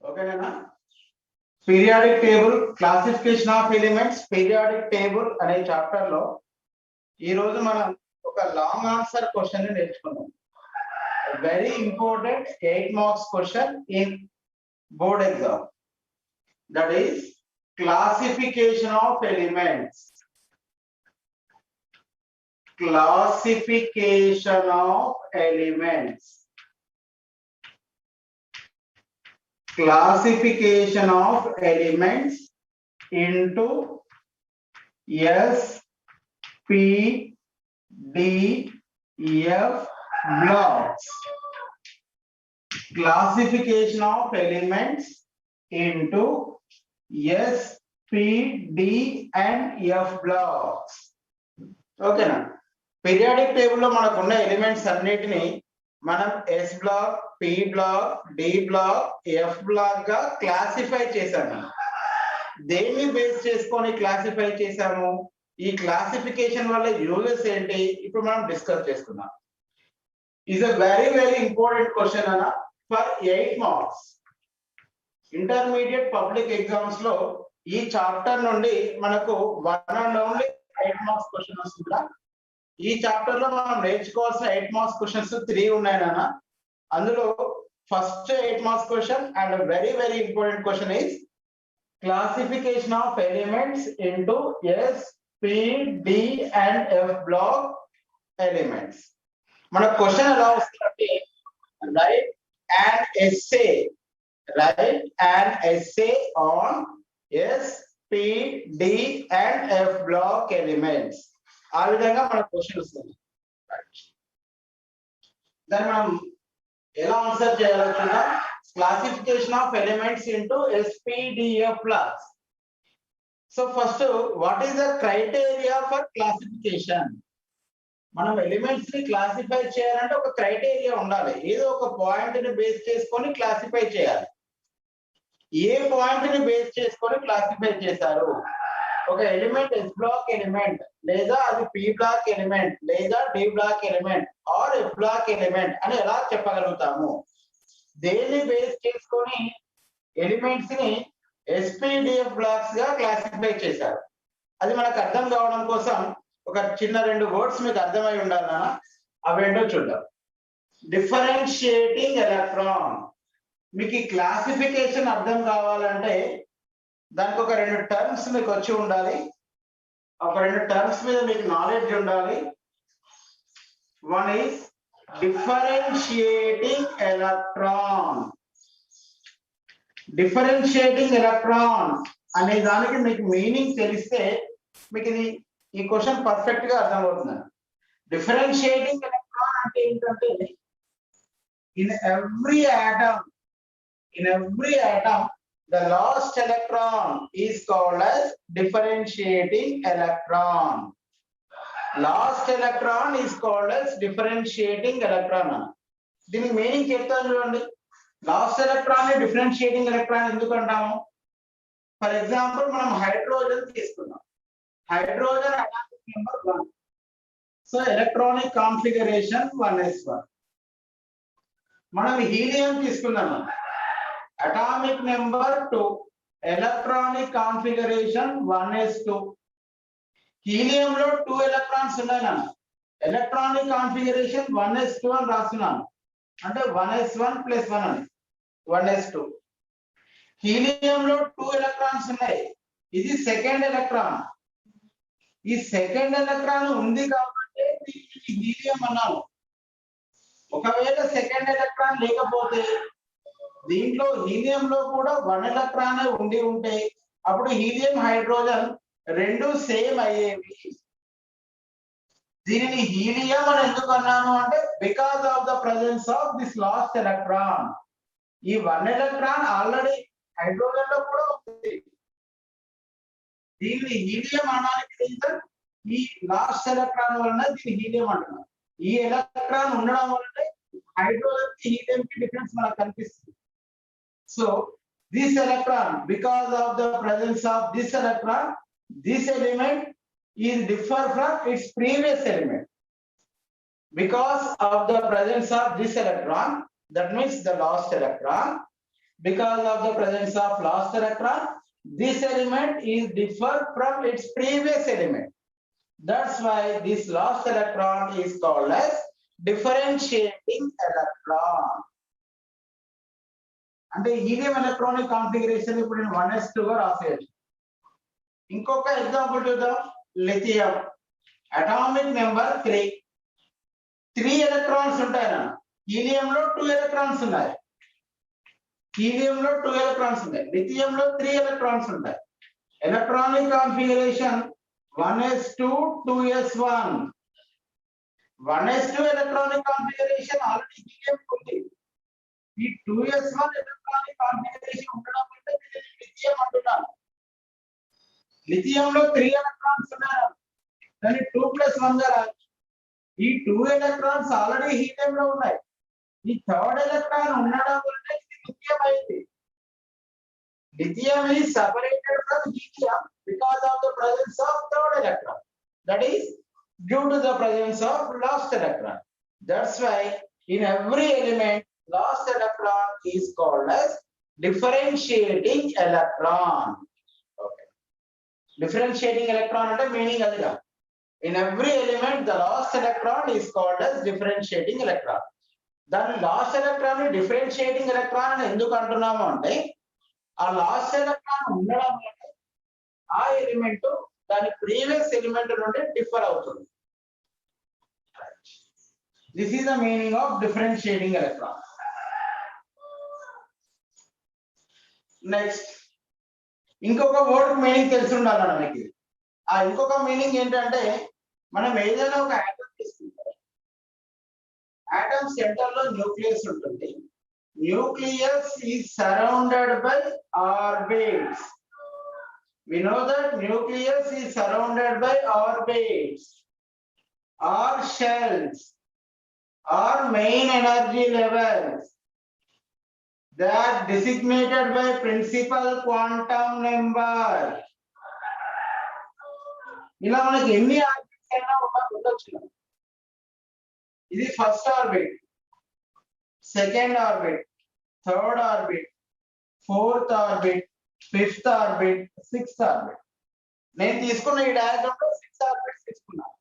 ఓకేనా? Periodic table, classification of elements, periodic table అనే chapter లో ఈ రోజు మనం ఒక లాంగ్ ఆన్సర్ క్వశ్చన్ ని నేర్చుకున్నాం. Very important 8 marks question in board exam. That is classification of elements. Classification of elements. Classification of elements into S, P, D, F blocks. Classification of elements into S, P, D and F blocks. Okay na? Periodic table lo manakuన్న elements అన్నిటిని మనం S block, P block, D block, F block గా classify చేశాము. దేన్ని base చేసుకొని classify చేశాము? ఈ classification వల్ల uses ఏంటి ఇప్పుడు మనం డిస్కస్ చేసుకుందాం. is a very important question ana for 8 marks. Intermediate public exams lo ee chapter nundi manaku one and only 8 marks question vastunda. Ee chapter lo manam నేర్చుకోవాల్సిన 8 marks questions 3 ఉన్నాయి నాన్న. అందులో first 8 marks question and a very important question is classification of elements into S, P, D and F block elements. మన question ఎలా వస్తుందంటే write an essay on S, P, D and F block elements. ఆ విధంగా మన question వస్తుంది. దాన్ని మనం ఎలా ఆన్సర్ చేయాలో చూద్దాం. Classification of elements into S, P, D, F blocks. So first what is the criteria for classification? మనం ఎలిమెంట్స్ ని క్లాసిఫై చేయాలంటే ఒక క్రైటీరియా ఉండాలి. ఏదో ఒక పాయింట్ ని బేస్ చేసుకొని క్లాసిఫై చేయాలి. ఏ పాయింట్ ని బేస్ చేసుకొని క్లాసిఫై చేశారు? ఒక ఎలిమెంట్ S బ్లాక్ ఎలిమెంట్, లేదా అది P బ్లాక్ ఎలిమెంట్, లేదా D block element or F block element అని ఎలా చెప్పగలుగుతాము? దేన్ని బేస్ చేసుకొని ఎలిమెంట్స్ ని SPDF బ్లాక్స్ గా క్లాసిఫై చేశారు? అది మనకు అర్థం కావడం కోసం ఒక చిన్న 2 వర్డ్స్ మీకు అర్థమై ఉండాలన్నా, అవేంటో చూద్దాం. Differentiating electron. మీకు ఈ క్లాసిఫికేషన్ అర్థం కావాలంటే దానికి ఒక 2 టర్మ్స్ మీకు వచ్చి ఉండాలి. ఒక 2 టర్మ్స్ మీద మీకు నాలెడ్జ్ ఉండాలి. One is differentiating electron. Differentiating electron అనే దానికి మీకు మీనింగ్ తెలిస్తే మీకు ఇది ఈ క్వశ్చన్ పర్ఫెక్ట్ గా అర్థమవుతుంది. డిఫరెన్షియేటింగ్ ఎలక్ట్రాన్ అంటే ఏంటంటే in every atom the last electron is called as differentiating electron. Last electron is called as differentiating electron. దీని మీనింగ్ చెప్తాను చూడండి. లాస్ట్ ఎలక్ట్రాన్ ని డిఫరెన్షియేటింగ్ ఎలక్ట్రాన్ ఎందుకు అంటాము? ఫర్ ఎగ్జాంపుల్ మనం హైడ్రోజన్ తీసుకున్నాం. Hydrogen atomic number 1. So electronic configuration 1s1. మనం helium తీసుకుందాం. Atomic number 2. Electronic configuration 1s2. Helium లో 2 ఎలక్ట్రాన్స్ ఉన్నాయి. ఎలక్ట్రానిక్ కాన్ఫిగరేషన్ 1s2 అని రాస్తున్నాను. అంటే 1s1 + 1 అని 1s2. హీలియం లో 2 ఎలక్ట్రాన్స్ ఉన్నాయి. ఇది సెకండ్ ఎలక్ట్రాన్. ఈ సెకండ్ ఎలక్ట్రాన్ ఉంది కాబట్టి హీలియం అన్నాము. ఒకవేళ సెకండ్ ఎలక్ట్రాన్ లేకపోతే దీంట్లో హీలియం లో కూడా 1 ఎలక్ట్రాన్ ఉండి ఉంటే అప్పుడు హీలియం హైడ్రోజన్ రెండు సేమ్ అయ్యేవి. దీనిని హీలియం అని ఎందుకు అన్నాను అంటే because of the presence of this last electron. ఈ 1 ఎలక్ట్రాన్ ఆల్రెడీ హైడ్రోజన్ లో కూడా ఉంది. దీన్ని హీలియం అనడానికి రీజన్ ఈ లాస్ట్ ఎలక్ట్రాన్ వలన దీన్ని హీలియం అంటున్నాం. ఈ ఎలక్ట్రాన్ ఉండడం వల్ల హైడ్రోజన్ కి హీలియం కి డిఫరెన్స్ మనకు కనిపిస్తుంది. So this electron, because of the presence of this electron, this element is differ from its previous element. Because of the presence of this electron, that means the last electron, because of the presence of lost electron, this element is different from its previous element. That's why this lost electron is called as differentiating electron. అంటే helium electronic configuration ఇప్పుడు నేను 1s2 గా రాసేయచ్చు. ఇంకొక example చూద్దాం. Lithium atomic number 3. 3 electrons ఉంటాయన. హీలియంలో 2 electrons ఉన్నాయి. హీలియంలో 2 ఎలక్ట్రాన్స్ ఉన్నాయి. లిథియంలో 3 ఎలక్ట్రాన్స్ ఉంటాయి. Electronic configuration 1s2 2s1. 1s2 electronic configuration already helium ఉంది. ఈ 2s1 ఎలక్ట్రానిక్ కాన్ఫిగరేషన్ ఉండడం అంటే లిథియం అంటున్నాను. లిథియంలో 3 ఎలక్ట్రాన్స్ ఉన్నాయి. దాన్ని 2+1 గా రాయొచ్చు. ఈ 2 ఎలక్ట్రాన్స్ ఆల్రెడీ హీలియంలో ఉన్నాయి. ఈ థర్డ్ ఎలక్ట్రాన్ ఉండడం వల్ల ఇది లిథియం అయింది. Lithium is separated from helium because of the presence of third electron. That is due to the presence of lost electron. That's why in every element, lost electron is called as differentiating electron. Okay. Differentiating electron and the meaning adida. In every element, the lost electron is called as differentiating electron. Then lost electron is differentiating electron and enduku antunnamu ante ఆ last electron ఉండడం వల్ల ఆ element దాని previous element నుండి differ అవుతుంది. This is the meaning of differentiating electron. Next ఇంకొక word meaning తెలిసి ఉండాలి మనకి. ఆ ఇంకొక మీనింగ్ ఏంటంటే మనం ఏదైనా ఒక ఆటం తీసుకుంటాం. ఆటం సెంటర్ లో న్యూక్లియస్ ఉంటుంది. Nucleus is surrounded by orbits. We know that nucleus is surrounded by orbits or shells or main energy levels. They are designated by principal quantum number. ఇలా మనకి ఎన్ని ఆర్బిట్స్ అయినా ఉండొచ్చు. ఇది first orbit, second orbit, third orbit, fourth orbit, fifth orbit, sixth orbit. నేను తీసుకున్న ఈ diagram లో 6 ఆర్బిట్స్ తీసుకున్నాను.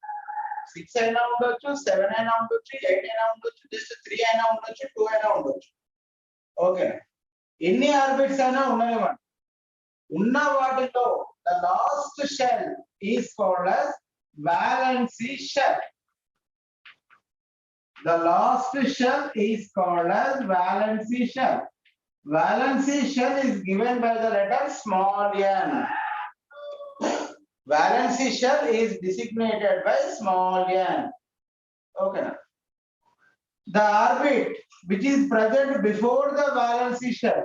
6 అయినా ఉండొచ్చు, 7 అయినా ఉండొచ్చు, 8 అయినా ఉండొచ్చు, జస్ట్ 3 అయినా ఉండొచ్చు, 2 అయినా ఉండొచ్చు. ఓకే, ఎన్ని ఆర్బిట్స్ అయినా ఉండనివ్వండి. ఉన్న వాటిలో the last shell is called as valency shell. The last shell is called as valency shell. Valency shell is given by the letter small n. Valency shell is designated by small n. Okay. The orbit which is present before the valency shell,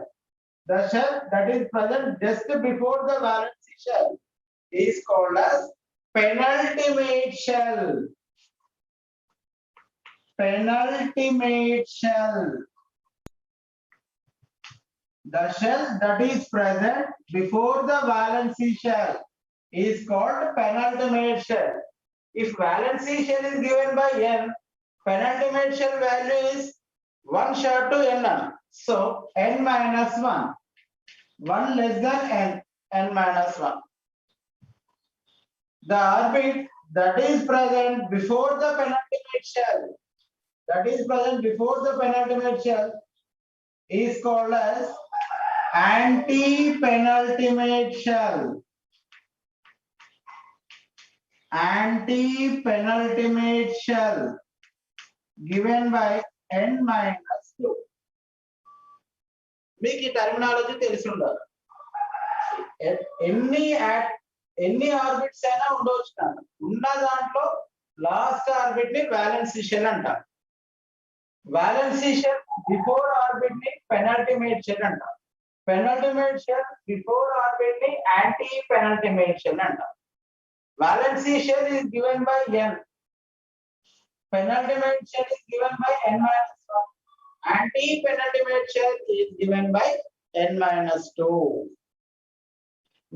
the shell that is present just before the valency shell, is called as penultimate shell. Penultimate shell. The shell that is present before the valency shell is called penultimate shell. If valency shell is given by n, penultimate shell value is 1 short to n. So n minus 1. 1 less than n, n minus 1. The orbit that is present before the penultimate shell, that is present before the penultimate shell, is called as anti-penultimate shell. Anti-penultimate shell given by n minus 2. మీకు ఈ terminology తెలిసి ఉండాలి. ఎన్ని orbits అయినా ఉండవచ్చు. ఉన్న దాంట్లో last orbit ని వాలెన్సీ షెల్ అంటారు. వాలెన్సీ షెల్ బిఫోర్ ఆర్బిట్ ని పెనల్టిమేట్ షెల్ అంటారు. పెనల్టిమేట్ షెల్ బిఫోర్ ఆర్బిట్ ని యాంటీ పెనల్టిమేట్ షెల్ అంటారు. Valency shell is given by n. Penultimate shell is given by n minus 1. Anti-penultimate shell is given by n minus 2.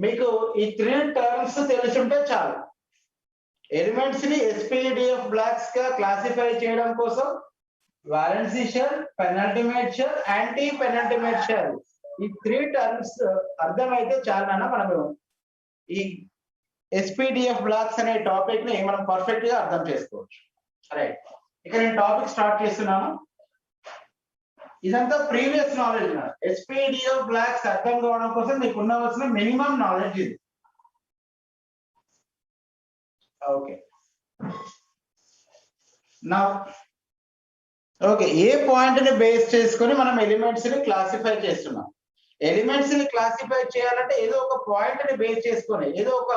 మీకు ఈ 3 terms తెలిసి ఉంటే చాలు. Elements ని SPDF blocks గా classify చేయడం కోసం valency shell, penultimate shell, anti penultimate shell ఈ 3 టర్మ్స్ అర్థమైతే చాలు నాన్న మనము ఈ SPDF బ్లాక్స్ అనే టాపిక్ ని మనం పర్ఫెక్ట్ గా అర్థం చేసుకోవచ్చు. రైట్, ఇక నేను టాపిక్ స్టార్ట్ చేస్తున్నాను. ఇదంతా ప్రీవియస్ నాలెడ్జ్. SPDF బ్లాక్స్ అర్థం కావడం కోసం మీకు ఉండవలసిన మినిమం నాలెడ్జ్ ఇది. ఓకే, నా ఓకే, ఏ పాయింట్ ని బేస్ చేసుకొని మనం ఎలిమెంట్స్ ని క్లాసిఫై చేస్తున్నాం. ఎలిమెంట్స్ ని క్లాసిఫై చేయాలంటే ఏదో ఒక పాయింట్ ని బేస్ చేసుకొని ఏదో ఒక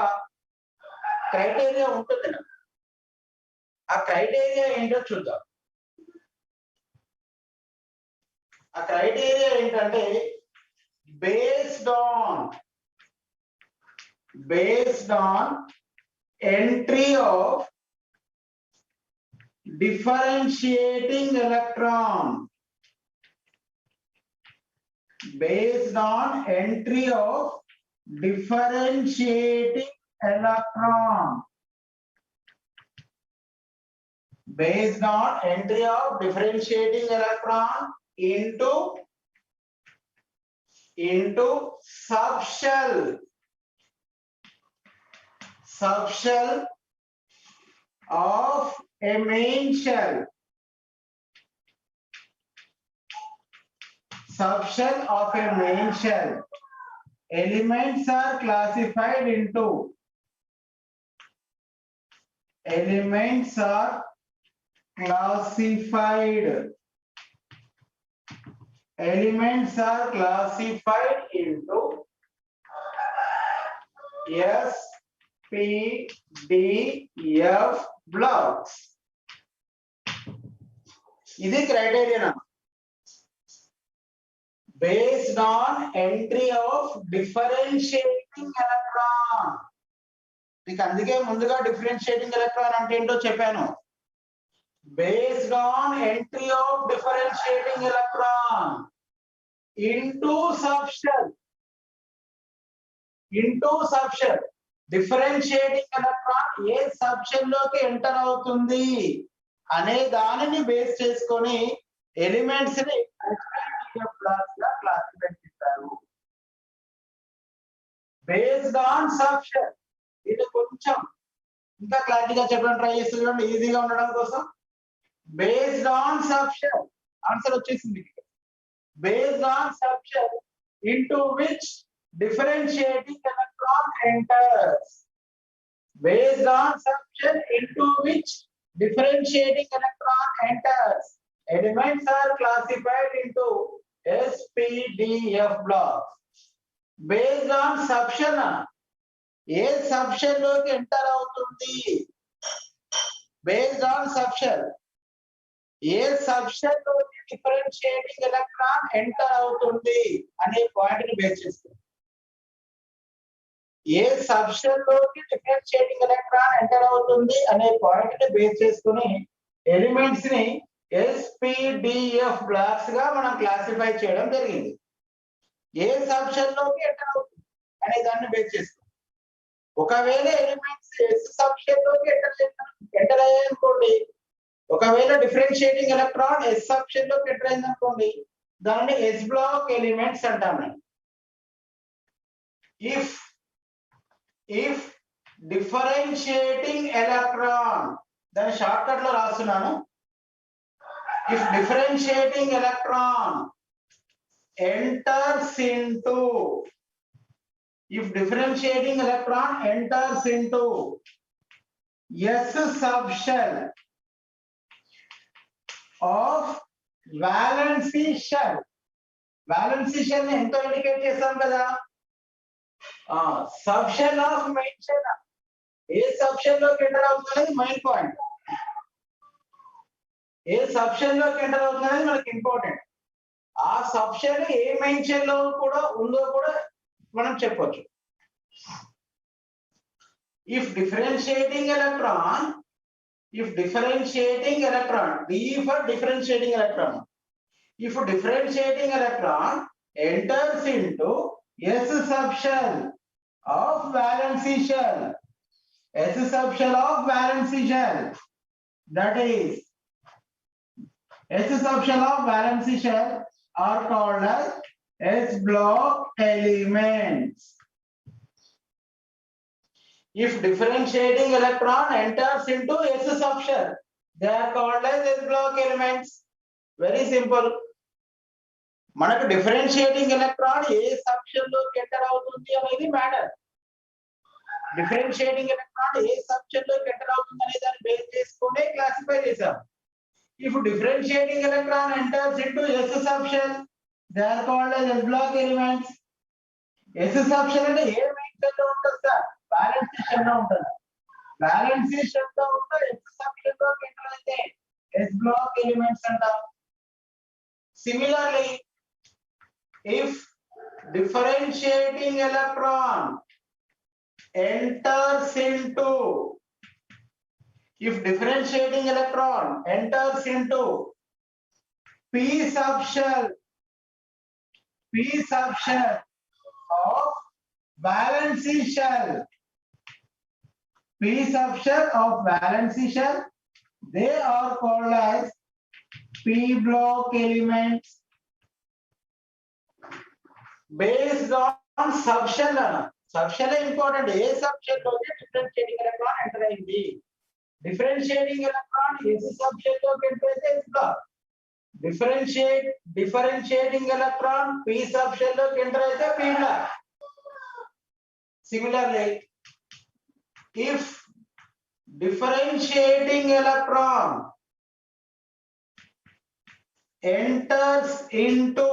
క్రైటీరియా ఉంటుంది. ఆ క్రైటీరియా ఏంటో చూద్దాం. ఆ క్రైటీరియా ఏంటంటే based on entry of differentiating electron, based on entry of differentiating electron, based on entry of differentiating electron into subshell of a main shell, subshell of a main shell. Elements are classified into SPDF blocks. ఇది criteria. Based on entry of differentiating electron. మీకు అందుకే ముందుగా differentiating electron అంటే ఏంటో చెప్పాను. Based on entry of differentiating electron into subshell. Differentiating electron ఏ subshell లోకి enter అవుతుంది అనే దానిని బేస్ చేసుకొని ఎలిమెంట్స్ ని SPDF బ్లాక్స్ గా క్లాసిఫై చేస్తారు. Based on subshell. ఇది కొంచెం ఇంకా క్లారిటీగా చెప్పడం ట్రై చేస్తున్నాం ఈజీగా ఉండడం కోసం. బేస్డ్ ఆన్ సబ్షెల్, ఆన్సర్ వచ్చేసింది. Based on subshell into which differentiating electron enters. Based on subshell into which differentiating electron enters, elements are classified into SPDF blocks. Based on subshell, A subshell లోకి enter అవుతుంది. Based on subshell, A subshell లోకి differentiating electron enter అవుతుంది అనే point ని base చేసుకుంది. ఏ subshell లోకి differentiating electron enter అవుతుంది అనే పాయింట్ ని బేస్ చేసుకుని ఎలిమెంట్స్ ని SPDF బ్లాక్స్ గా మనం క్లాసిఫై చేయడం జరిగింది. ఏ సబ్షెల్ లోకి ఎంటర్ అవుతుంది అనే దాన్ని బేస్ చేసుకుని ఒకవేళ ఎలిమెంట్స్ S సబ్షెల్ లోకి ఎంటర్ అయ్యాయనుకోండి, ఒకవేళ డిఫరెన్షియేటింగ్ ఎలక్ట్రాన్ S సబ్షెల్ లోకి ఎంటర్ అయింది అనుకోండి, దానిని S బ్లాక్ ఎలిమెంట్స్ అంటాము. if differentiating electron, దాని షార్ట్ కట్ లో రాస్తున్నాను. if differentiating electron enters into S subshell of valency shell. valency shell ని ఎంతో ఇండికేట్ చేస్తాం కదా. సబ్షెల్ ఆఫ్ మెయిన్ షెల్, ఏ సబ్షెల్ లోకి ఎంటర్ అవుతుంది మెయిన్ పాయింట్. ఏ సబ్షెల్ లోకి ఎంటర్ అవుతుంది మనకి ఇంపార్టెంట్. ఆ సబ్షెల్ ఏ మెయిన్ షెల్ లో కూడా ఉందో కూడా మనం చెప్పొచ్చు. if differentiating electron D for differentiating electron, if differentiating electron enters into S subshell of valency shell, that is S subshell of valency shell are called as S block elements. If differentiating electron enters into S subshell, they are called as S block elements. Very simple. మనకు differentiating electron ఏ subshell లోకి enter అవుతుంది అనేది matter. Differentiating electron ఏ subshell లోకి enter అవుతుంది అనే దాన్ని బేస్ చేసుకొని క్లాసిఫై చేశాం. If differentiating electron enters into S subshell, they are called as S block elements. S subshell అంటే ఏ మెయిన్ షెల్ లో ఉంటుంది సార్? బ్యాలెన్స్ షెల్ లో ఉంటుంది. బ్యాలెన్స్ షెల్ లో ఉన్న S subshell లోకి ఎంటర్ అయితే S block elements అంటాం. Similarly, if differentiating electron enters into P subshell of valency shell, they are called as P block elements. Based on subshell, subshell is important. A subshell loki differentiating electron enter ayindi. Differentiating electron S subshell loki enter aithe S block. Differentiating electron P subshell loki enter aithe P block. Similarly, if differentiating electron enters into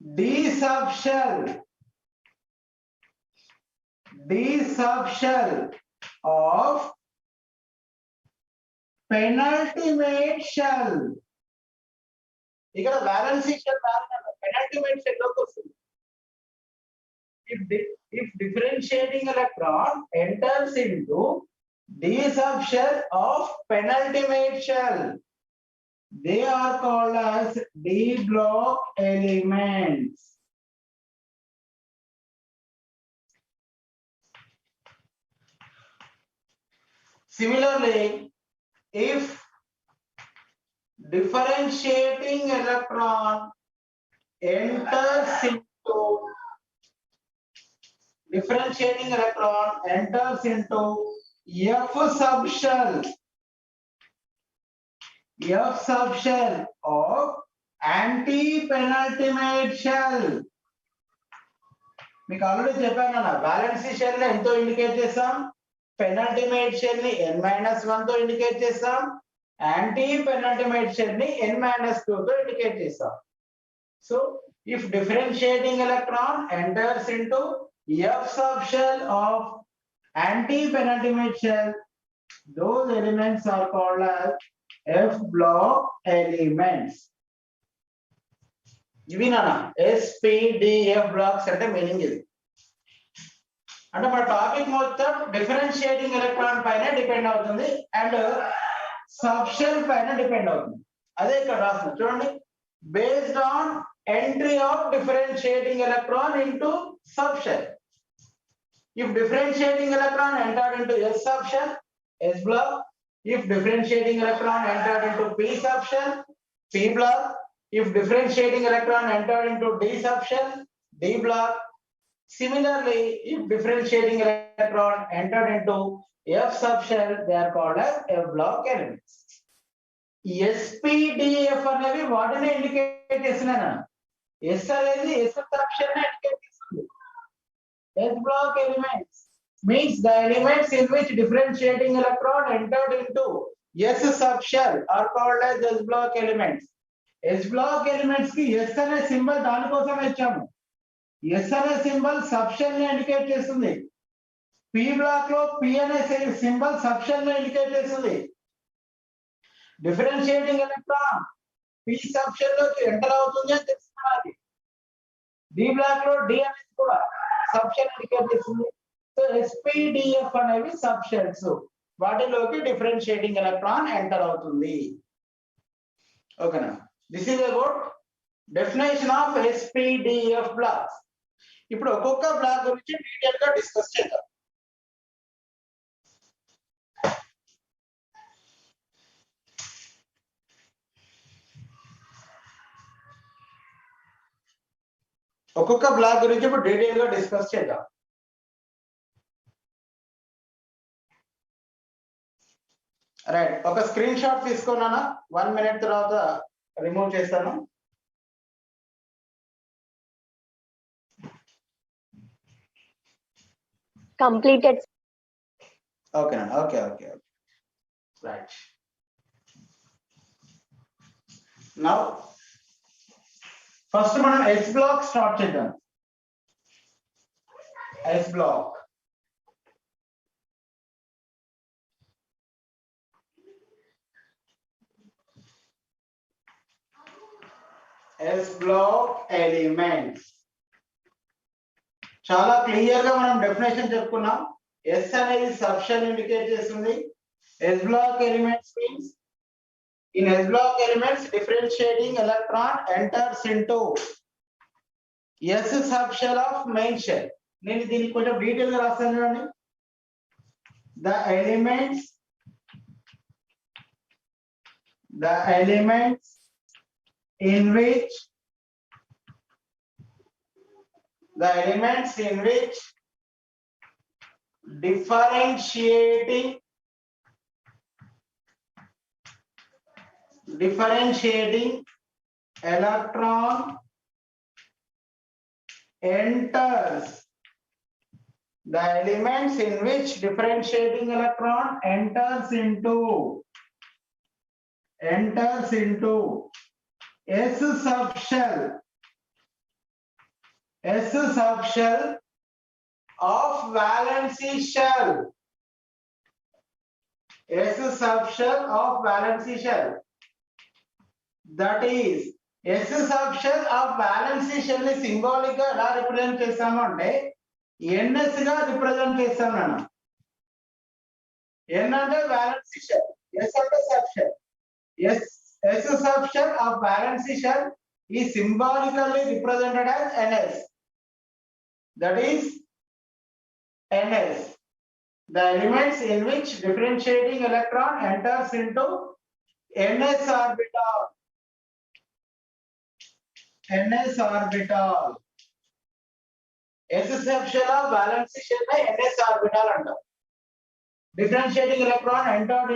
D subshell of penultimate shell. ఇక్కడ valency shell penultimate shell లోకి వస్తుంది. If differentiating electron enters into D subshell of penultimate shell, they are called as D block elements. Similarly, if differentiating electron enters into F subshell of anti-penultimate shell. మీకు already చెప్పాను కదా, బ్యాలెన్సీ shell ని ఎంతో indicate చేస్తాం, penultimate shell ని n-1 తో indicate చేస్తాం, anti penultimate shell ని n-2 తో ఇండికేట్ చేస్తాం. So if differentiating electron enters into F subshell of anti-penultimate shell, those elements are called as F block elements. ఇవి నానా SPDF blocks అంటే మీనింగ్ ఇది. అంటే మన టాపిక్ మొత్తం డిఫరెన్షియేటింగ్ ఎలక్ట్రాన్ పైన డిపెండ్ అవుతుంది అండ్ సబ్షెల్ పైన డిపెండ్ అవుతుంది. అదే ఇక్కడ రాస్తుంది చూడండి, based on entry of differentiating electron into subshell. If differentiating electron entered into S subshell, S block. If differentiating electron entered into P subshell, P block. If differentiating electron entered into D subshell, D block. Similarly, if differentiating electron entered into F subshell, they are called as F block elements. SPDF అనేవి వాటిని indicate చేస్తున్నాను. S అనేది S subshell ని indicate చేస్తుంది. S block elements means the elements in which differentiating electron entered into S subshell are called as S block elements. S block elements ki S అనే symbol దాని కోసం ఇచ్చాము. S అనే symbol subshell ని indicate చేస్తుంది. P black లో P అనే symbol subshell ని ఇండికేట్ చేస్తుంది. డిఫరెన్షియేటింగ్ ఎలక్ట్రాన్ P సబ్షెల్ లోకి ఎంటర్ అవుతుంది అని తెలుసుకోవాలి. D బ్లాక్ లో D అనేది కూడా సబ్షెల్ ఇండికేట్ చేస్తుంది. సో SPDF అనేవి సబ్షెల్స్, వాటిలోకి డిఫరెన్షియేటింగ్ ఎలక్ట్రాన్ ఎంటర్ అవుతుంది. ఓకేనా? This is about definition of SPDF blocks. ఇప్పుడు ఒక్కొక్క బ్లాక్ గురించి డీటెయిల్ గా డిస్కస్ చేద్దాం. ఒక్కొక్క బ్లాక్ గురించి ఇప్పుడు డీటెయిల్ గా డిస్కస్ చేద్దాం. రైట్, ఒక స్క్రీన్ షాట్ తీసుకున్నానా, 1 minute తర్వాత రిమూవ్ చేస్తాను. Completed. Okay okay right. Now first మనం ఎస్ బ్లాక్ స్టార్ట్ చేద్దాం. ఎస్ బ్లాక్ ఎలిమెంట్స్ చాలా క్లియర్ గా మనం డెఫినేషన్ చెప్పుకున్నాం. ఎస్ అనేది సబ్షెల్ ఇండికేట్ చేస్తుంది. S block elements means in S block elements differentiating electron enters into S subshell of main shell. నేను దీనికి కొంచెం డీటెయిల్ గా రాస్తాను చూడండి. The elements in which differentiating electron enters into S subshell of valency shell. S subshell of valency shell. That is S subshell of valency shell ని symbolic గా ఎలా represent చేస్తాము అంటే NS గా రిప్రజెంట్ చేస్తాం మనం. N అంటే valency shell, S అంటే subshell. S subshell of valency shell is symbolically represented as NS. That is NS, the elements in which differentiating electron enters into NS orbital. S subshell of valency shell by NS orbital అంటాం. Differentiating electron enters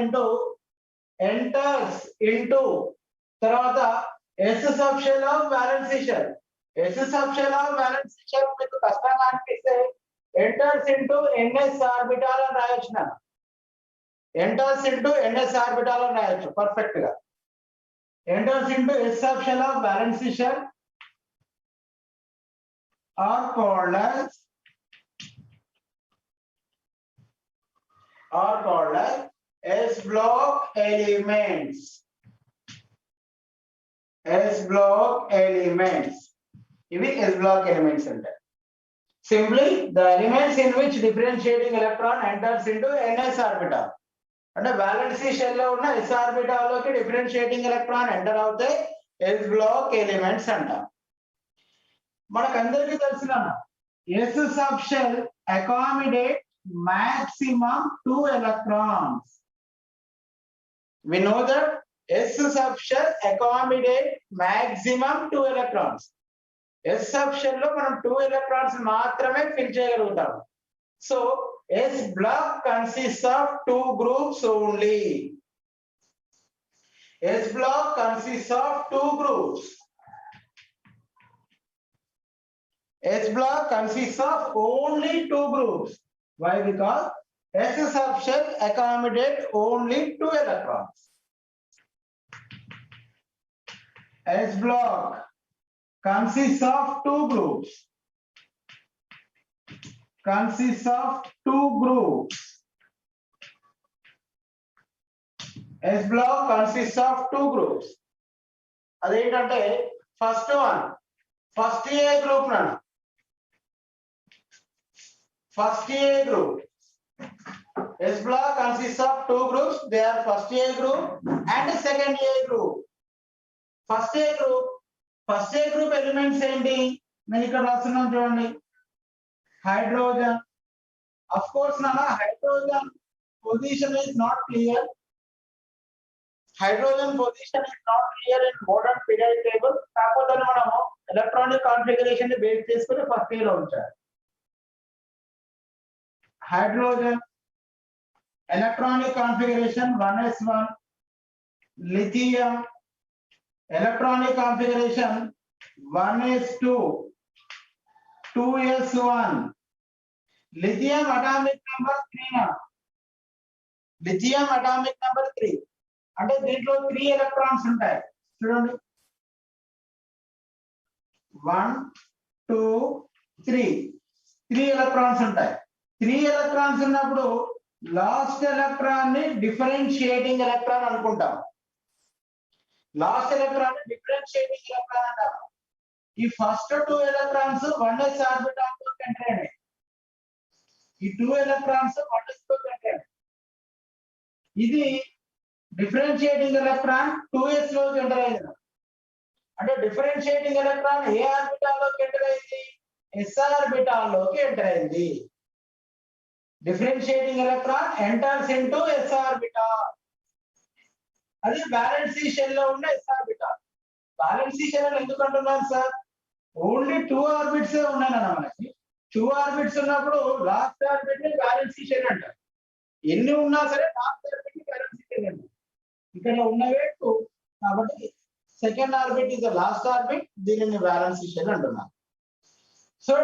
into తర్వాత S subshell of valency shell. S subshell of valency shell మీకు కష్టంగా అనిపిస్తే enters into NS orbital అని రాయొచ్చు. enters into NS orbital అని రాయొచ్చు perfect గా. enters into S subshell of valency shell are called as S block elements. ఇవి S block elements అంటారు. Simply the elements in which differentiating electron enters into NS orbital. అంటే valency shell లో ఉన్న S orbital లోకి differentiating electron enter అవుతే S block elements అంటాం. మనకందరికీ తెలిసిన S subshell accommodate maximum 2 electrons. We know that S subshell accommodate maximum 2 electrons. S subshell లో మనం 2 electrons మాత్రమే ఫిల్ చేయగలుగుతాం. So S block consists of 2 groups only. S block consists of 2 groups. S block consists of only 2 groups. Why? Because S subshell accommodate only 2 electrons. S block consists of 2 groups. S block consists of 2 groups. అదేంటంటే first A group నన్ను first A group. S block consists of 2 groups. They are first A group and second A group. First A group elements ఏంటి? నేను ఇక్కడ రాస్తున్నాను చూడండి. Hydrogen. Of course nana hydrogen position is not clear. Hydrogen position is not clear in modern periodic table. కాకపోతే మనము electronic configuration ని base చేసుకుని first year లో ఉంచారు. Hydrogen electronic configuration 1s1, lithium electronic configuration 1s2, 2s1, lithium atomic number 3, lithium atomic number 3 అంటే దీంట్లో 3 electrons ఉంటాయి చూడండి, 1 2 3 ఎలక్ట్రాన్స్ ఉంటాయి. 3 ఎలక్ట్రాన్స్ ఉన్నప్పుడు లాస్ట్ ఎలక్ట్రాన్ ని డిఫరెన్షియేటింగ్ ఎలక్ట్రాన్ అనుకుంటాం. లాస్ట్ ఎలక్ట్రాన్ ని డిఫరెన్షియేటింగ్ ఎలక్ట్రాన్ అంటాం. ఈ ఫస్ట్ 2 ఎలక్ట్రాన్స్ 1s ఆర్బిటాల్ లోకి ఎంటర్ అయినాయి. ఈ 2 ఎలక్ట్రాన్స్ 1s లోకి ఎంటర్ అయినాయి. ఇది డిఫరెన్షియేటింగ్ ఎలక్ట్రాన్ 2s లోకి ఎంటర్ అయింది. అంటే డిఫరెన్షియేటింగ్ ఎలక్ట్రాన్ ఏ ఆర్బిటాల్ లోకి ఎంటర్ అయింది? s ఆర్బిటాల్ లోకి ఎంటర్ అయింది. differentiating electron enters into s orbital. అది బ్యాలెన్స్ షెల్ లో ఉన్న s orbital. బ్యాలెన్స్ షెల్ అని ఎందుకు అంటున్నాను సార్? ఓన్లీ 2 ఆర్బిట్స్ ఉన్నాయన్న మనకి. 2 ఆర్బిట్స్ ఉన్నప్పుడు లాస్ట్ ఆర్బిట్ ని బ్యాలెన్స్ షెల్ అంటారు. ఎన్ని ఉన్నా సరే లాస్ట్ ఆర్బిట్ ని బ్యాలెన్స్ షెల్ అంటారు. ఇక్కడ ఉన్నవే 2 కాబట్టి second orbit is the last orbit, దీనిని బ్యాలెన్స్ షెల్ అంటున్నాను. సో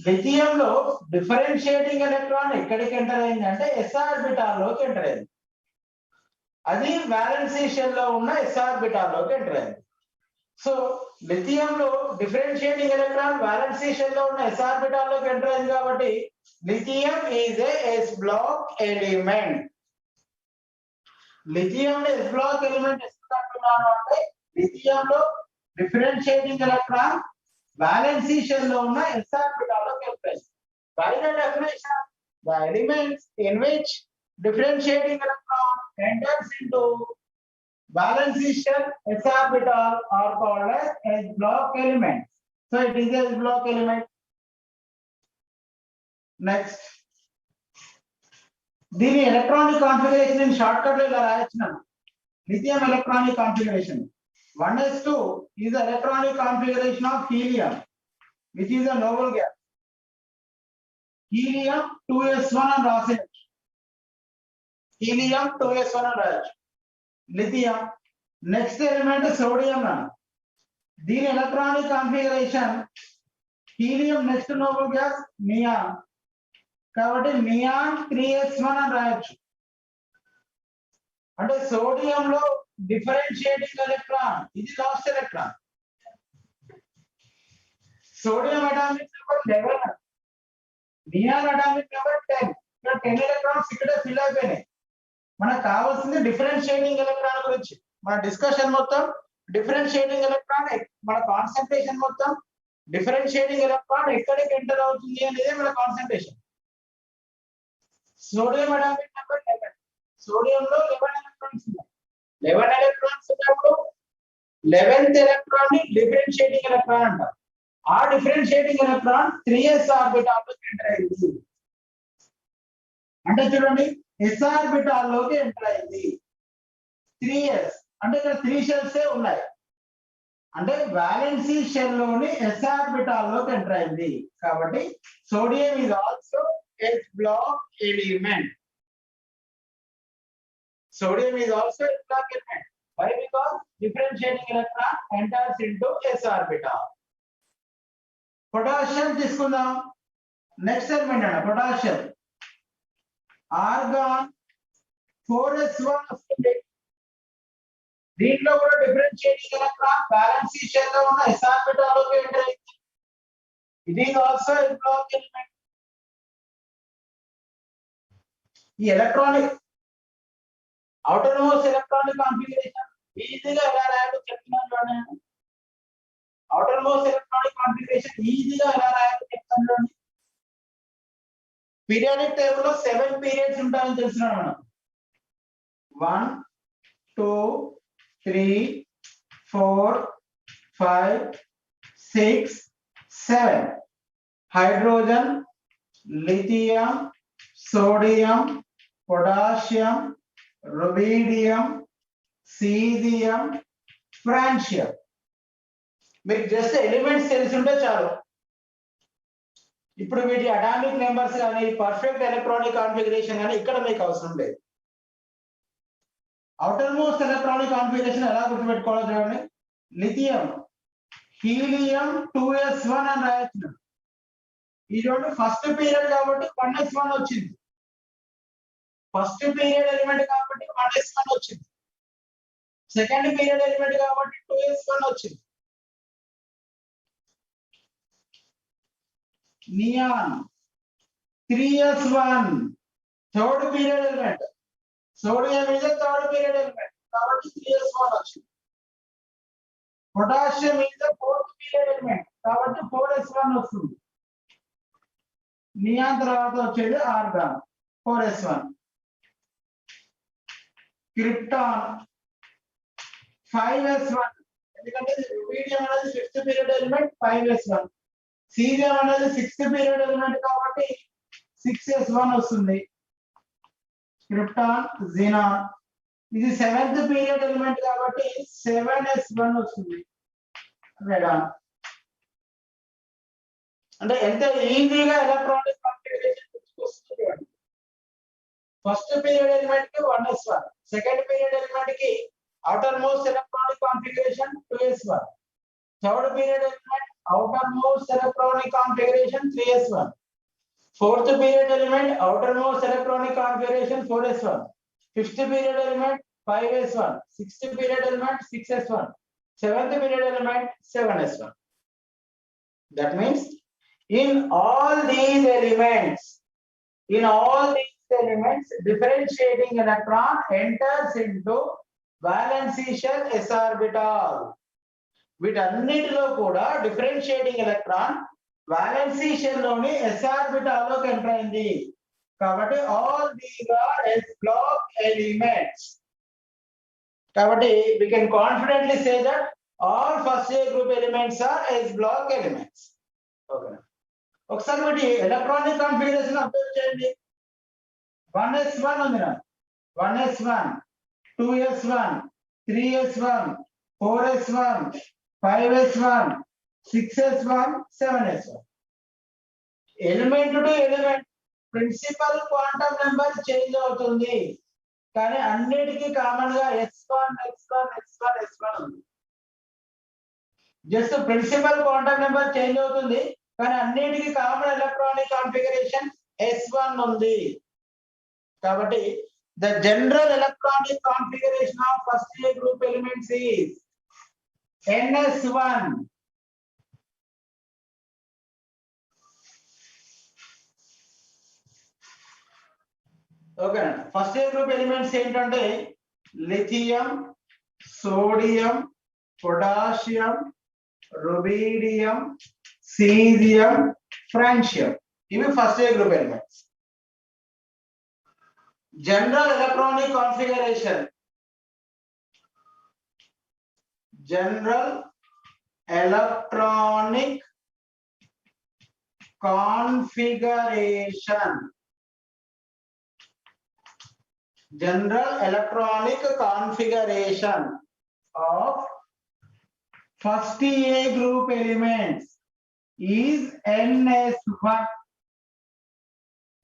లిథియం లో డిఫరెన్షియేటింగ్ ఎలక్ట్రాన్ ఎక్కడికి ఎంటర్ అయింది అంటే s ఆర్బిటాల్ లోకి ఎంటర్ అయింది. అది వాలెన్సీ షెల్ లో ఉన్న s ఆర్బిటాల్ లోకి ఎంటర్ అయింది. సో లిథియం లో డిఫరెన్షియేటింగ్ ఎలక్ట్రాన్ వాలెన్సీ షెల్ లో ఉన్న s ఆర్బిటాల్ లోకి ఎంటర్ అయింది కాబట్టి lithium is a s block element. Lithium లో s బ్లాక్ ఎలిమెంట్ ఎందుకు అంటున్నాను అంటే లిథియం లో differentiating electron valency shell lo unna s orbital loki entrayi. By the definition, the elements in which differentiating electron enters into valency shell s orbital are called as s block elements. So it is a s block element. Next, దీని electronic configuration in short cut లో ఇలా రాయొచ్చున్నాను. lithium electronic configuration 1s2 is the electronic configuration of helium, which is a noble gas. Helium 2s1 and rosette. Helium 2s1 and rosette. Lithium. Next element is sodium. The electronic configuration helium next to noble gas neon. Kabatti neon 3s1 and rosette. అంటే sodium లో differentiating electron ఇది last electron. Sodium atomic number 11, neon atomic number 10. ఇక్కడ 10 electrons ఇక్కడే fill అయిపోయినాయి. మనకు కావాల్సింది differentiating electron గురించి. మన డిస్కషన్ మొత్తం డిఫరెన్షియేటింగ్ ఎలక్ట్రాన్, మన కాన్సంట్రేషన్ మొత్తం డిఫరెన్షియేటింగ్ ఎలక్ట్రాన్ ఎక్కడికి ఎంటర్ అవుతుంది అనేది మన concentration. Sodium atomic number 11. సోడియంలో 11 electrons ఉన్నాయి. 11 ఎలక్ట్రాన్స్ ఉన్నప్పుడు 11th ఎలక్ట్రాన్ ని డిఫరెన్షియేటింగ్ ఎలక్ట్రాన్ అంటారు. ఆ డిఫరెన్షియేటింగ్ ఎలక్ట్రాన్ 3s ఆర్బిటాల్ లోకి ఎంటర్ అయింది. అంటే చూడండి s ఆర్బిటాల్ లోకి ఎంటర్ అయింది. 3s అంటే ఇక్కడ 3 షెల్స్ ఉన్నాయి. అంటే వాలెన్సీ షెల్ లోని s ఆర్బిటాల్ లోకి ఎంటర్ అయింది. కాబట్టి sodium is also s block element. Sodium is also a block element. Why? Because differentiating electron enters into s orbital. Potassium తీసుకుందాం. నెక్స్ట్ ఎలిమెంట్ అన్న పొటాషియం. ఆర్గాన్ 4s1 వస్తుంది. దీంట్లో కూడా differentiating electron బ్యాలెన్సీ shell లో ఉన్న s ఆర్బిటాల్ లోకి enter అయింది. It is also a block element. ఈ ఎలక్ట్రానిక్ autonomous electronic configuration ఈజీగా ఎలా రాయాలో చెప్తున్నాను చూడండి. autonomous electronic configuration ఈజీగా ఎలా రాయాలో చెప్తాను చూడండి. పీరియాడిక్ టేబుల్ లో 7 పీరియడ్స్ ఉంటాయని తెలుసుకున్నాం మనం. 1 2 3 4 5 6 7. Hydrogen, lithium, sodium, potassium, rubidium, cesium, francium. మీకు జస్ట్ ఎలిమెంట్స్ తెలిసి ఉంటే చాలు. ఇప్పుడు వీటి అటామిక్ నెంబర్స్ కానీ పర్ఫెక్ట్ ఎలక్ట్రానిక్ కాన్ఫిగరేషన్ కానీ ఇక్కడ మీకు అవసరం లేదు. అవుటర్ మోస్ట్ ఎలక్ట్రానిక్ కాన్ఫిగరేషన్ ఎలా గుర్తుపెట్టుకోవాలో చూడండి. లిథియం హీలియం 2s1 అని రాయొచ్చు. ఈ రెండు ఫస్ట్ పీరియడ్ కాబట్టి 1s1 వచ్చింది. ఫస్ట్ పీరియడ్ ఎలిమెంట్ కాబట్టి 1s1 వచ్చింది. సెకండ్ పీరియడ్ ఎలిమెంట్ కాబట్టి 2s1 వచ్చింది. Neon 3s1 third period element. Sodium is a third period element కాబట్టి 3s1 వచ్చింది. Potassium is a fourth period element కాబట్టి 4s1 వస్తుంది. నియాన్ తర్వాత వచ్చేది ఆర్గాన్ 4s1. క్రిప్టాన్ 5s1 ఎందుకంటే రుబీడియం అనేది 5th period element 5s1. Caesium అనేది 6th పీరియడ్ ఎలిమెంట్ కాబట్టి 6s1 వస్తుంది. క్రిప్టాన్ జినాన్ ఇది 7th పీరియడ్ ఎలిమెంట్ కాబట్టి 7s1 వస్తుంది. రెడాన్ అంటే ఎంత ఈజీగా ఎలక్ట్రానిక్ కాన్ఫిగరేషన్ వస్తుంది. ఫస్ట్ పీరియడ్ ఎలిమెంట్ కి 1s1, సెకండ్ పీరియడ్ ఎలిమెంట్ కి outer most electronic configuration 2s1, third period element outermost electronic configuration 3s1, fourth period element outermost electronic configuration 4s1, fifth period element 5s1, sixth period element 6s1, seventh period element 7s1. That means in all these elements differentiating electron enters into valency shell s orbital. వీటన్నిటిలో కూడా differentiating electron valency shell లోని s orbital లోకి enter అయింది. కాబట్టి all these are s block elements. కాబట్టి we can confidently say that all first A group elements are s block elements. Okay, ఒకసారి వీటి electronic configuration observe చేయండి. 1s1 ఉంది నా 1s1 2s1 3s1 4s1 5s1 6s1 7s1. Element to element principal quantum number change అవుతుంది కానీ అన్నిటికీ common గా s1 s1 s1 s1 ఉంది. Just principal quantum number change అవుతుంది కానీ అన్నిటికీ కామన్ ఎలక్ట్రానిక్ కాన్ఫిగరేషన్ s1 ఉంది. కాబట్టి the general electronic configuration of first A group elements is ns1. Okay, first A group elements ఏంటంటే lithium, sodium, potassium, rubidium, caesium, francium. ఇవి first A group elements. General electronic configuration. General electronic configuration. General electronic configuration of first A group elements is ns1.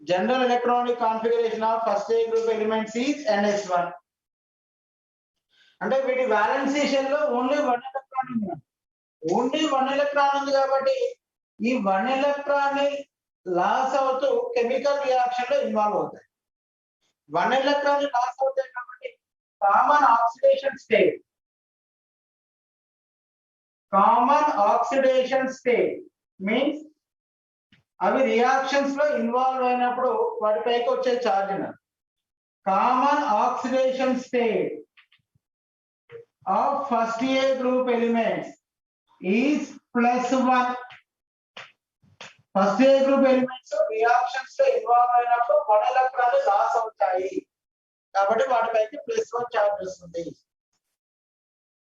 General electronic configuration of first A group elements is ns1. అంటే వీటి valency shell లో only 1 electron ఉంది. Only 1 electron ఉంది కాబట్టి ఈ 1 electron ని loss అవుతూ chemical reaction లో ఇన్వాల్వ్ అవుతాయి. 1 ఎలక్ట్రాన్ ని లాస్ అవుతాయి కాబట్టి కామన్ ఆక్సిడేషన్ స్టేట్ మీన్స్ అవి రియాక్షన్స్ లో ఇన్వాల్వ్ అయినప్పుడు వాటిపైకి వచ్చే charge. Common oxidation state of first A group elements is +1. First A group elements reactions లో ఇన్వాల్వ్ అయినప్పుడు 1 ఎలక్ట్రాన్ లాస్ అవుతాయి కాబట్టి వాటిపైకి +1 ఛార్జ్ వస్తుంది.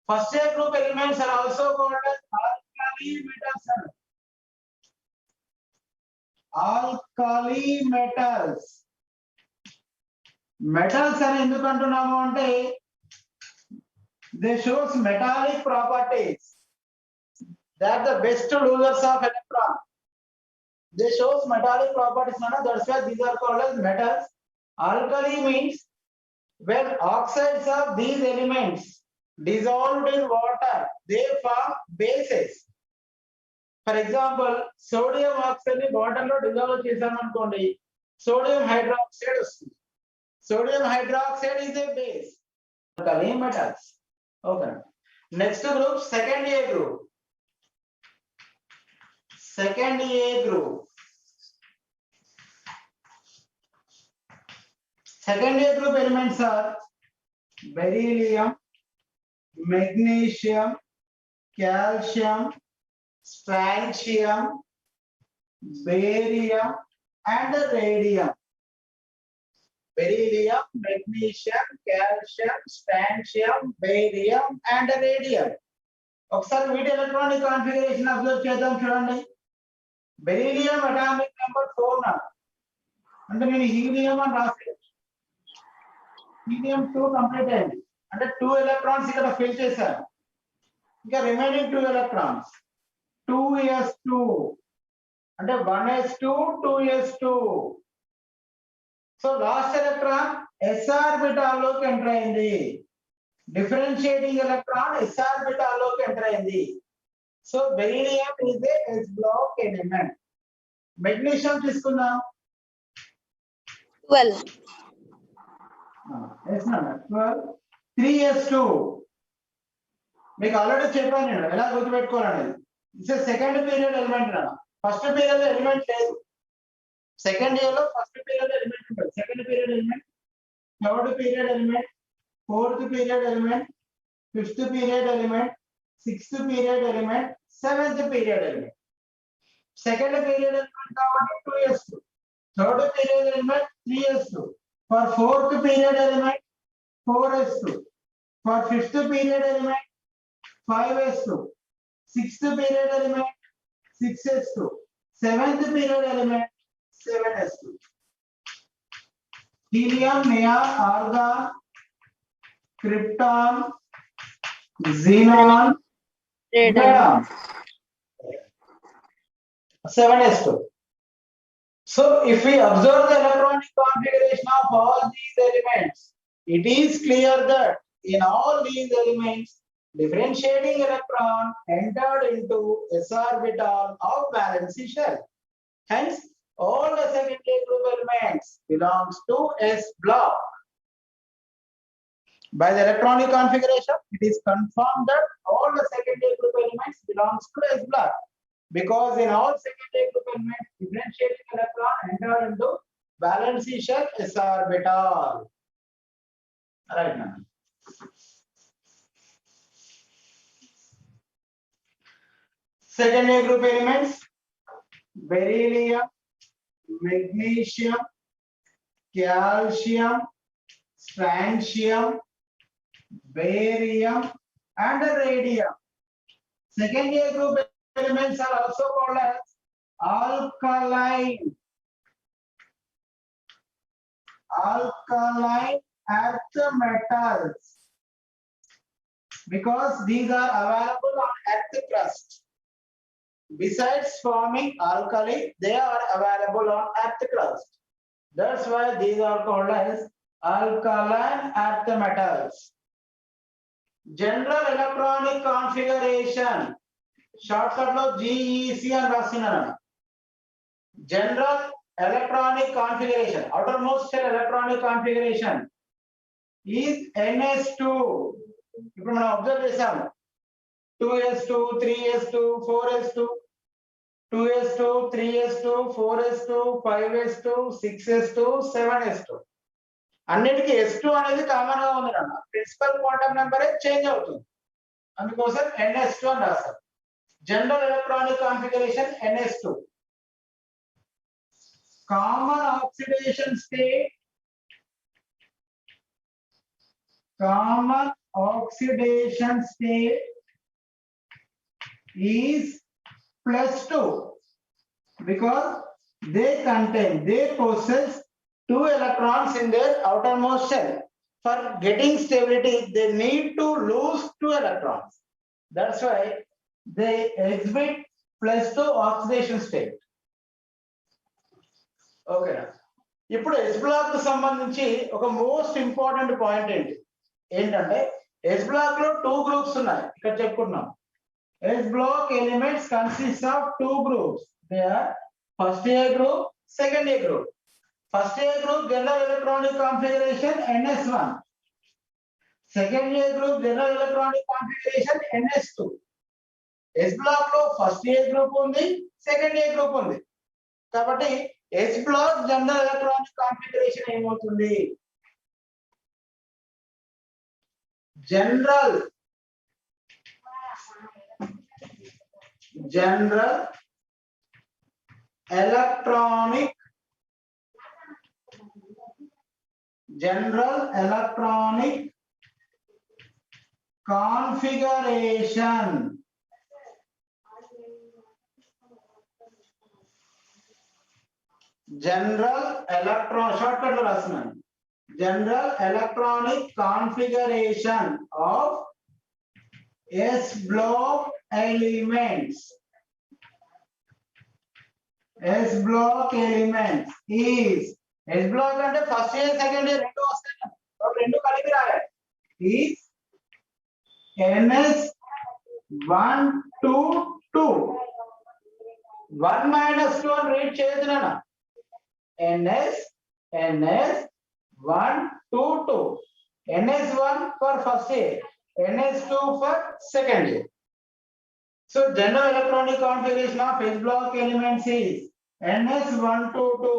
First A group elements are also called as alkali metals. Alkali metals అని ఎందుకు అంటున్నాము అంటే they shows metallic properties. They are the best losers of electron. They shows metallic properties. That's why these are called as metals. Alkali means when oxides of these elements dissolved in water, they form bases. For example, sodium oxide water lo dissolve chesam anukondi, sodium hydroxide vastundi. Sodium hydroxide is a base. Alkali metals. Okay. Next group, second A group. Second A group. Second A group elements are beryllium, magnesium, calcium, strontium, barium, and radium. Beryllium, magnesium, calcium, strontium, barium, and radium. ఒకసారి వీటి electronic configuration observe చేద్దాం చూడండి. Beryllium atomic number 4 నా అంటే నేను helium అని రాశాను. Helium 2 complete అయింది అంటే 2 ఎలక్ట్రాన్స్ ఇక్కడ ఫిల్ చేశాను. ఇంకా రిమైనింగ్ 2 ఎలక్ట్రాన్స్ 2s2 అంటే 1s2 2s2. So last electron s orbital లోకి ఎంటర్ అయింది. డిఫరెన్షియేటింగ్ ఎలక్ట్రాన్ s ఆర్బిటాల్ లోకి ఎంటర్ అయింది. So beryllium is a s block element. Magnesium తీసుకుందాం 12. yes నా 12 3s2. మీకు ఆల్రెడీ చెప్పాను నేను ఎలా గుర్తుపెట్టుకోవాలనేది. ఇట్స్ సెకండ్ పీరియడ్ ఎలిమెంట్ రా. ఫస్ట్ పీరియడ్ ఎలిమెంట్ లేదు. సెకండ్ ఇయర్ లో ఫస్ట్ పీరియడ్ ఎలిమెంట్ ఉంటుంది. Second period element, third period element, fourth period element, fifth period element, sixth period element, seventh period element. Second period element కాబట్టి 2s2. Third period element 3s2. For fourth period element 4s2. For fifth period element 5s2. Sixth period element 6s2. Seventh period element 7s2. helium, neon, argon, krypton, xenon, radon. 7s2. So if we observe the electronic configuration of all these elements, it is clear that in all these elements, differentiating electron entered into s orbital of valency shell. Hence, all the secondary group elements belongs to s block. By the electronic configuration, it is confirmed that all the secondary group elements belongs to s block, because in all secondary group elements, differentiating electron enter into valency shell s orbital. Right now. Secondary group elements: beryllium, magnesium, calcium, strontium, barium, and radium. Secondary group elements are also called as alkaline earth metals, because these are available on earth crust. Besides forming alkali, they are available on earth crust. That's why these are called as alkaline earth metals. General electronic configuration, shortcut lo GEC and rasinana. General electronic configuration, outermost shell electronic configuration is ns2. ఇప్పుడు మనం observe చేసాము 2s2 3s2 4s2 2s2 3s2 4s2 5s2 6s2 7s2. అన్నిటికీ s2 అనేది common గా ఉంది అన్న. Principal quantum number change అవుతుంది, అందుకోసం ns2 అని రాస్తారు. General electronic configuration ns2. Common oxidation state is +2, because they possess 2 electrons in their outermost shell. For getting stability, they need to lose 2 electrons. That's why they exhibit +2 oxidation state. ఓకేనా? ఇప్పుడు yes black కు సంబంధించి ఒక most important point ఏంటంటే S block లో 2 groups ఉన్నాయి. ఇక్కడ చెప్పుకున్నాం. S block elements consist of 2 groups. They are first A group, second A group. First A group general electronic configuration NS1. Second A group general electronic configuration NS2. S block లో first A group ఉంది, second A group ఉంది. కాబట్టి S block general electronic configuration ఏమవుతుంది? General electronic configuration. shortcut lo rastunnan. General electronic configuration of S block elements. S block elements is S block ante first year second year rendu vastayi, rendu కలిపి రాయాలి. is NS1 to 2. 1 minus 2 అని read చేయొద్దు నాన్న. NS1 to 2. NS1 for first year, NS2 for second year. So general electronic configuration of S block elements is NS1 to 2.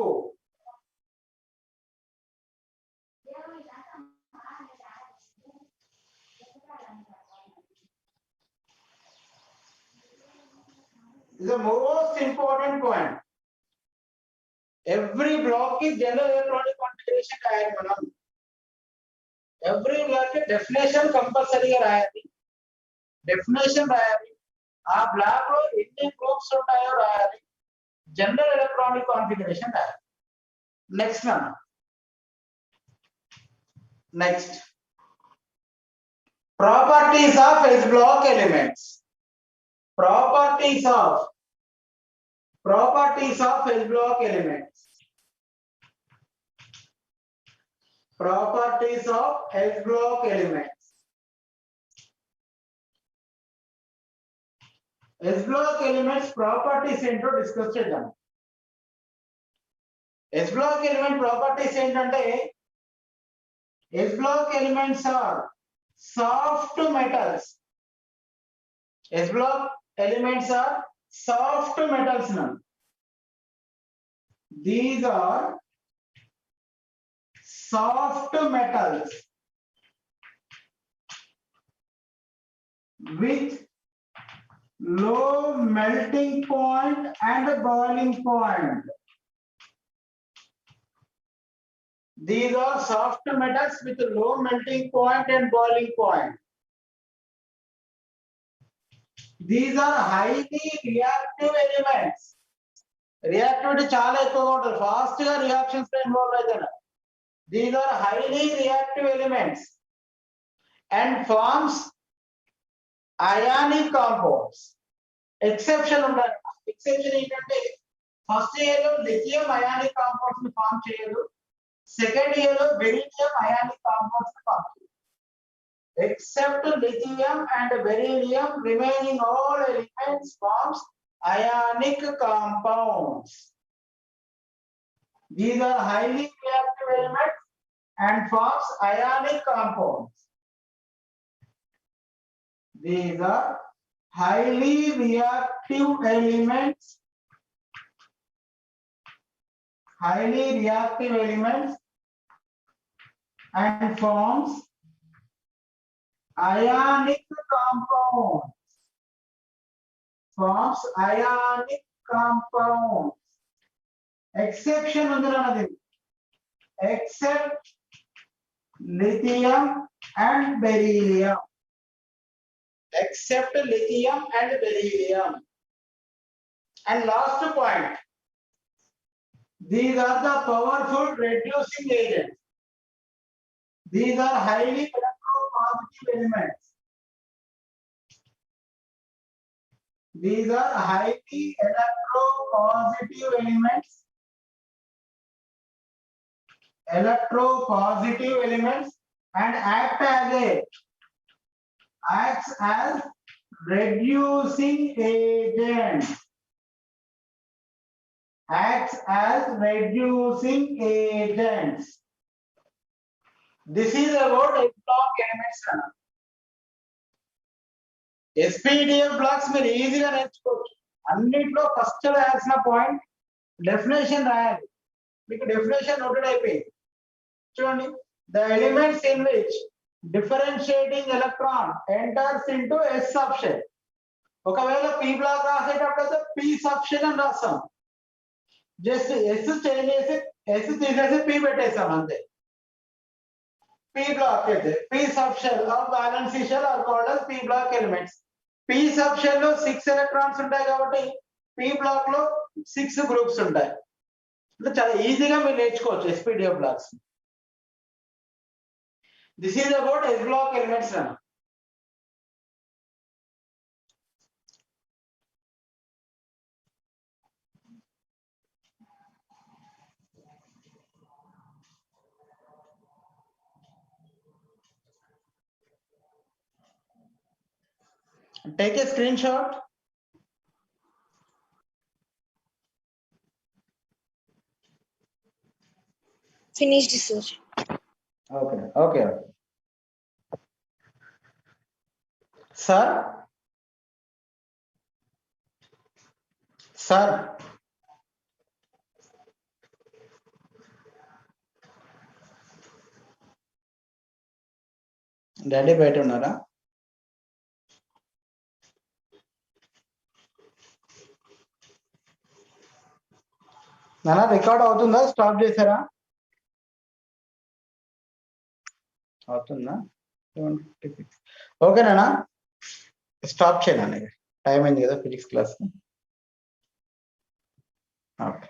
This is the most important point. Every block is general electronic configuration diagram. Every block is definition compulsory రాయాలి. Definition రాయాలి. ఆ black లో ఎన్ని groups ఉంటాయో రాయాలి. General electronic configuration రాయాలి. Next properties of S block elements. Properties of S block elements. Properties of S block elements. S block elements properties ఏంటో discuss చేద్దాం. S block element properties ఏంటంటే S block elements are soft metals. S block elements are soft metals now. These are soft metals with low melting point and boiling point. These are soft metals with low melting point and boiling point. These are highly reactive elements. Reactivity చాలా ఎక్కువగా ఉంటుంది. Fast గా reactions లో involve అవుతారు. These are highly reactive elements and forms ionic compounds. Exception ఉండాలి. Exception ఏంటంటే first year లో lithium ionic compounds ని ఫామ్ చేయదు. సెకండ్ ఇయర్ లో బెరీలియం అయానిక్ కాంపౌండ్స్ ని ఫామ్ చేయదు. Except lithium and beryllium, remaining all elements forms ionic compounds. These are highly reactive elements and forms ionic compounds. These are highly reactive elements and forms ionic compounds. Exception under another. Except lithium and beryllium. Except lithium and beryllium. And last point. These are the powerful reducing agents. These are highly electropositive elements. These are highly electropositive elements, and acts as reducing agents. This is about S block elements. SPDF blocks మీరు ఈజీగా నేర్చుకోవచ్చు. అన్నిట్లో first రాయాల్సిన point definition రాయాలి. మీకు definition noted అయిపోయింది. చూడండి, the elements in which differentiating electron enters into S subshell. ఒకవేళ P black రాసేటప్పుడు P subshell అని రాస్తాం. జస్ట్ S చేంజ్ చేసి S తీసేసి P పెట్టేస్తాం అంతే. P block అయితే P subshell or valence shell are called as P block elements. P subshell లో 6 electrons ఉంటాయి కాబట్టి P block లో 6 గ్రూప్స్ ఉంటాయి. అంటే చాలా ఈజీగా మీరు నేర్చుకోవచ్చు SPDF blocks. This is about S block elements. Take a screenshot. Finished, sir. Okay. Sir. Daddy బయట ఉన్నారా? నానా రికార్డ్ అవుతుందా? స్టాప్ చేశారా? అవుతుందా? ఓకేనా? స్టాప్ చేయనా? టైం అయింది కదా ఫిజిక్స్ క్లాస్. ఓకే.